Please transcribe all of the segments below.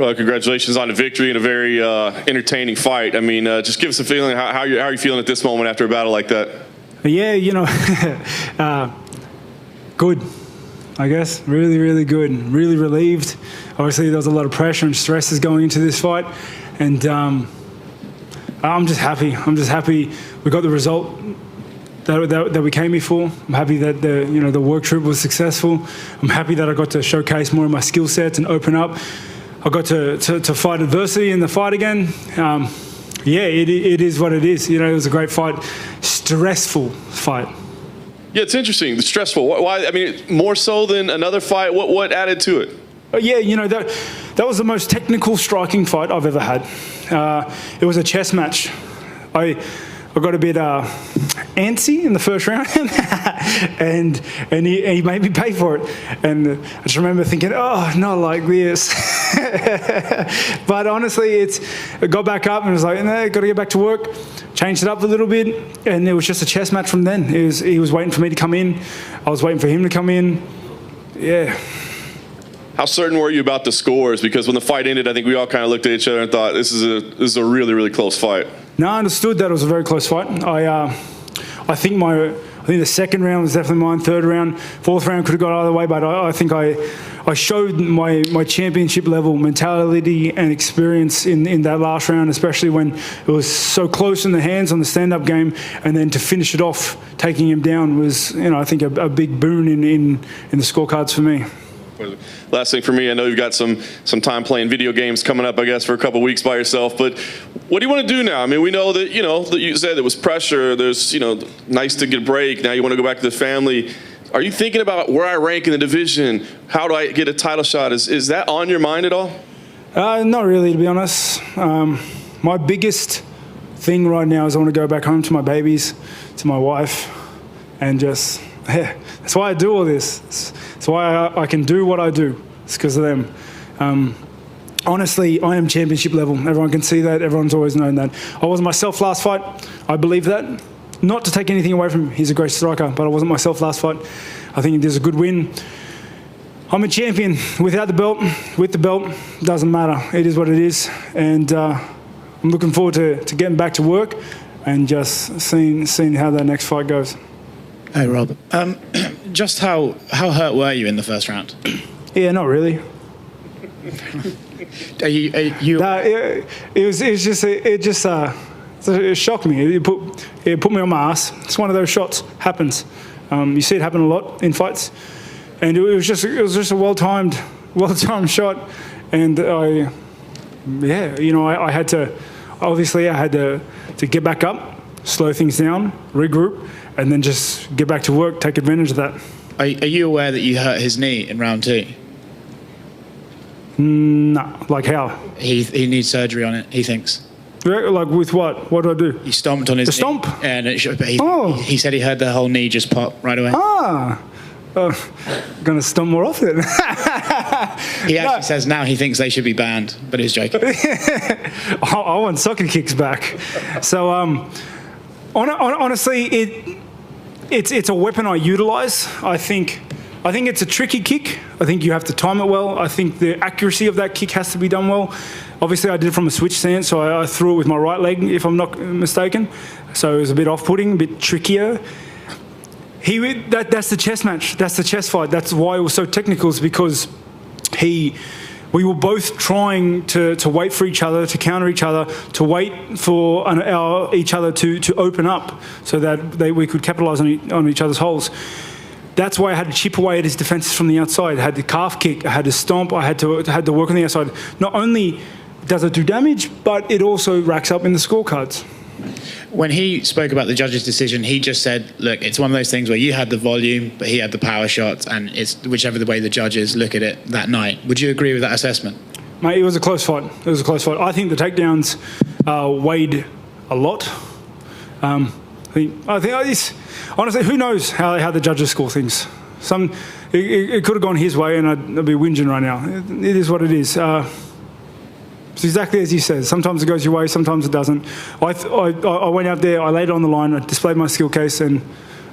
Congratulations on the victory in a very entertaining fight. I mean, just give us a feeling. How are you feeling at this moment after a battle like that? Yeah, you know, good, I guess. Really, really good. Really relieved. Obviously, there was a lot of pressure and stresses going into this fight. And I'm just happy. I'm just happy we got the result that we came here for. I'm happy that the work trip was successful. I'm happy that I got to showcase more of my skill sets and open up. I got to fight adversity in the fight again. Yeah, it is what it is. You know, it was a great fight, stressful fight. Yeah, it's interesting. The stressful. Why? I mean, more so than another fight. What added to it? Yeah, you know, that was the most technical striking fight I've ever had. It was a chess match. I got a bit antsy in the first round, and he made me pay for it. And I just remember thinking, oh, not like this. But honestly, I got back up and was like, no, got to get back to work. Changed it up a little bit, and it was just a chess match from then. He was waiting for me to come in. I was waiting for him to come in. Yeah. How certain were you about the scores? Because when the fight ended, I think we all kind of looked at each other and thought, this is a really, really close fight. No, I understood that it was a very close fight. I think the second round was definitely mine. Third round, fourth round could have gone either way, but I think I showed my championship level mentality and experience in that last round, especially when it was so close in the hands on the stand-up game, and then to finish it off, taking him down was, I think a big boon in the scorecards for me. Last thing for me, I know you've got some time playing video games coming up, I guess, for a couple of weeks by yourself. But what do you want to do now? I mean, we know that that you said there was pressure. There's nice to get a break. Now you want to go back to the family. Are you thinking about where I rank in the division? How do I get a title shot? Is that on your mind at all? Not really, to be honest. My biggest thing right now is I want to go back home to my babies, to my wife, and just. Yeah, that's why I do all this. That's why I can do what I do. It's because of them. Honestly, I am championship level. Everyone can see that. Everyone's always known that. I wasn't myself last fight. I believe that. Not to take anything away from him. He's a great striker, but I wasn't myself last fight. I think there's a good win. I'm a champion without the belt. With the belt, doesn't matter. It is what it is. And I'm looking forward to getting back to work and just seeing how that next fight goes. Hey, Rob. Just how hurt were you in the first round? Yeah, not really. It shocked me. It put me on my ass. It's one of those shots. Happens. You see it happen a lot in fights, and it was just a well-timed shot. And I had to get back up, slow things down, regroup, and then just get back to work, take advantage of that. Are you aware that you hurt his knee in round 2? No, like how? He needs surgery on it, he thinks. Like with what? What do I do? He stomped on his knee. Stomp? And he said he heard the whole knee just pop right away. Going to stomp more often. He actually says now he thinks they should be banned, but he's joking. I want soccer kicks back. So, honestly, it's a weapon I utilize. I think it's a tricky kick. I think you have to time it well. I think the accuracy of that kick has to be done well. Obviously, I did it from a switch stance, so I threw it with my right leg, if I'm not mistaken. So it was a bit off-putting, a bit trickier. That's the chess match. That's the chess fight. That's why it was so technical, is because we were both trying to wait for each other, to counter each other, to wait for each other to open up so that we could capitalize on each other's holes. That's why I had to chip away at his defenses from the outside. I had the calf kick, I had to stomp, I had to work on the outside. Not only does it do damage, but it also racks up in the scorecards. When he spoke about the judge's decision, he just said, look, it's one of those things where you had the volume, but he had the power shots, and it's whichever the way the judges look at it that night. Would you agree with that assessment? Mate, it was a close fight. It was a close fight. I think the takedowns weighed a lot. I think honestly, who knows how the judges score things. It could have gone his way, and I'd be whinging right now. It is what it is. It's exactly as you said. Sometimes it goes your way, sometimes it doesn't. I went out there, I laid it on the line, I displayed my skill case, and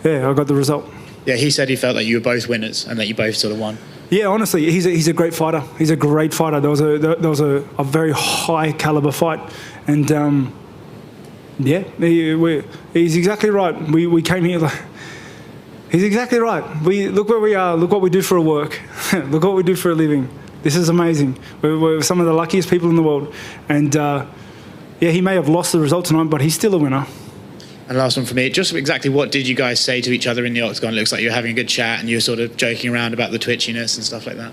yeah, I got the result. Yeah, he said he felt that you were both winners and that you both sort of won. Yeah, honestly, he's a great fighter. He's a great fighter. There was a very high caliber fight, and yeah, he's exactly right. We came here. He's exactly right. Look where we are. Look what we do for a work. Look what we do for a living. This is amazing. We're some of the luckiest people in the world, and yeah, he may have lost the result tonight, but he's still a winner. And last one for me, just exactly what did you guys say to each other in the octagon? It looks like you were having a good chat and you were sort of joking around about the twitchiness and stuff like that.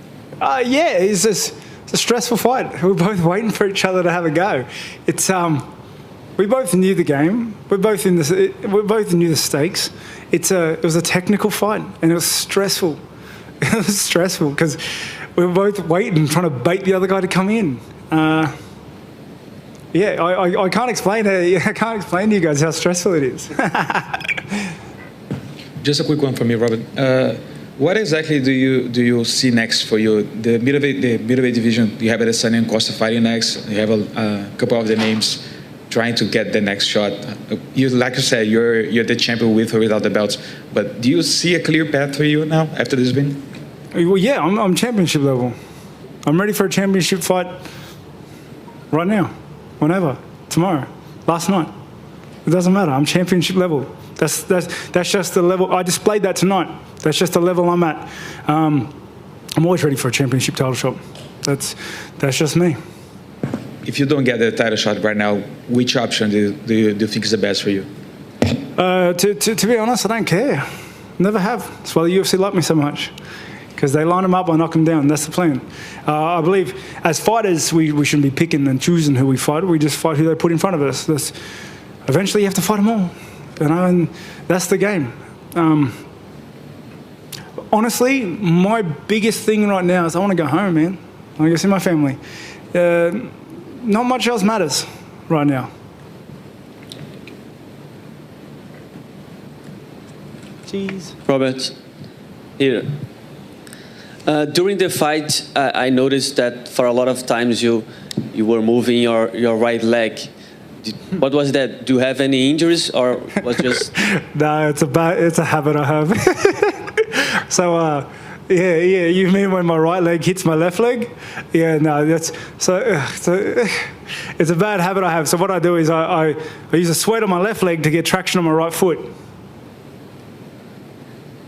Yeah, it's a stressful fight. We're both waiting for each other to have a go. It's we both knew the game. We both knew the stakes. It was a technical fight, and it was stressful. It was stressful because we were both waiting, trying to bait the other guy to come in. Yeah, I can't explain it. I can't explain to you guys how stressful it is. Just a quick one for me, Robert. What exactly do you see next for you? The middleweight division. You have Adesanya and Costa fighting next. You have a couple of the names trying to get the next shot. Like you said, you're the champion with or without the belts. But do you see a clear path for you now after this win? Well, yeah, I'm championship level. I'm ready for a championship fight right now, whenever, tomorrow, last night. It doesn't matter. I'm championship level. That's just the level. I displayed that tonight. That's just the level I'm at. I'm always ready for a championship title shot. That's just me. If you don't get the title shot right now, which option do you think is the best for you? To be honest, I don't care. Never have. That's why the UFC like me so much. Because they line them up, I knock them down. That's the plan. I believe as fighters, we shouldn't be picking and choosing who we fight. We just fight who they put in front of us. Eventually, you have to fight them all. And that's the game. Honestly, my biggest thing right now is I want to go home, man. I want to go see my family. Not much else matters right now. Jeez. Robert, here. During the fight, I noticed that for a lot of times you were moving your right leg. What was that? Do you have any injuries, or was just? No, it's a habit I have. So, yeah. You mean when my right leg hits my left leg? Yeah, no, that's so. It's a bad habit I have. So what I do is I use a sweat on my left leg to get traction on my right foot.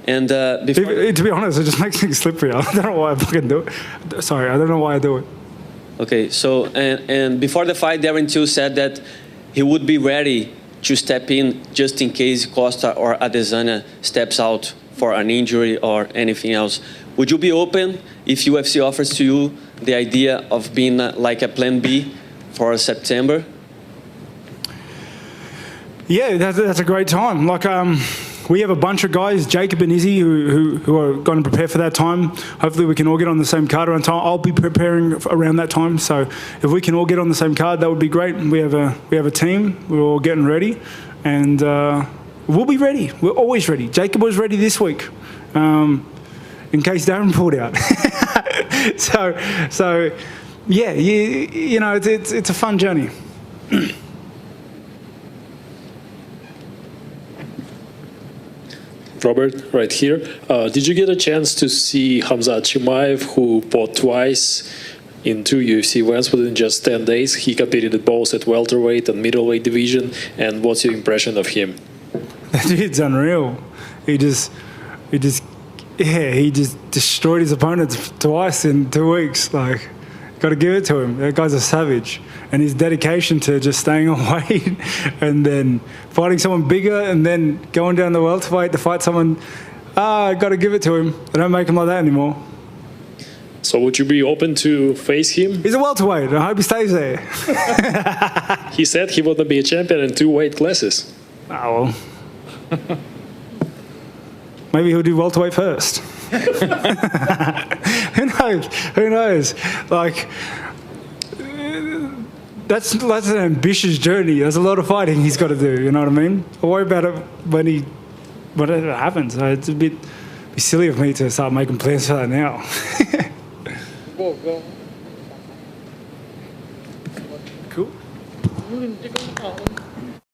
And to be honest, it just makes things slippery. I don't know why I fucking do it. Sorry, I don't know why I do it. Okay, so and before the fight, Darren Till said that he would be ready to step in just in case Costa or Adesanya steps out for an injury or anything else. Would you be open if UFC offers to you the idea of being like a plan B for September? Yeah, that's a great time. Like, we have a bunch of guys, Jacob and Izzy, who are going to prepare for that time. Hopefully we can all get on the same card around time. I'll be preparing around that time. So if we can all get on the same card, that would be great. We have a team. We're all getting ready. And we'll be ready. We're always ready. Jacob was ready this week in case Darren pulled out. so yeah, you know, it's a fun journey. Robert, right here. Did you get a chance to see Khamzat Chimaev, who fought twice in 2 UFC events within just 10 days? He competed both at welterweight and middleweight division. And what's your impression of him? That dude's unreal. He just destroyed his opponents twice in 2 weeks. Like, got to give it to him. That guy's a savage. And his dedication to just staying on weight and then fighting someone bigger and then going down the welterweight to fight someone, got to give it to him. They don't make him like that anymore. So would you be open to face him? He's a welterweight. I hope he stays there. He said he wanted to be a champion in 2 weight classes. Oh, well. Maybe he'll do welterweight first. Who knows? Who knows? Like, that's an ambitious journey. There's a lot of fighting he's got to do. You know what I mean? I'll worry about it when it happens. It's a bit silly of me to start making plans for that now. Go. Cool.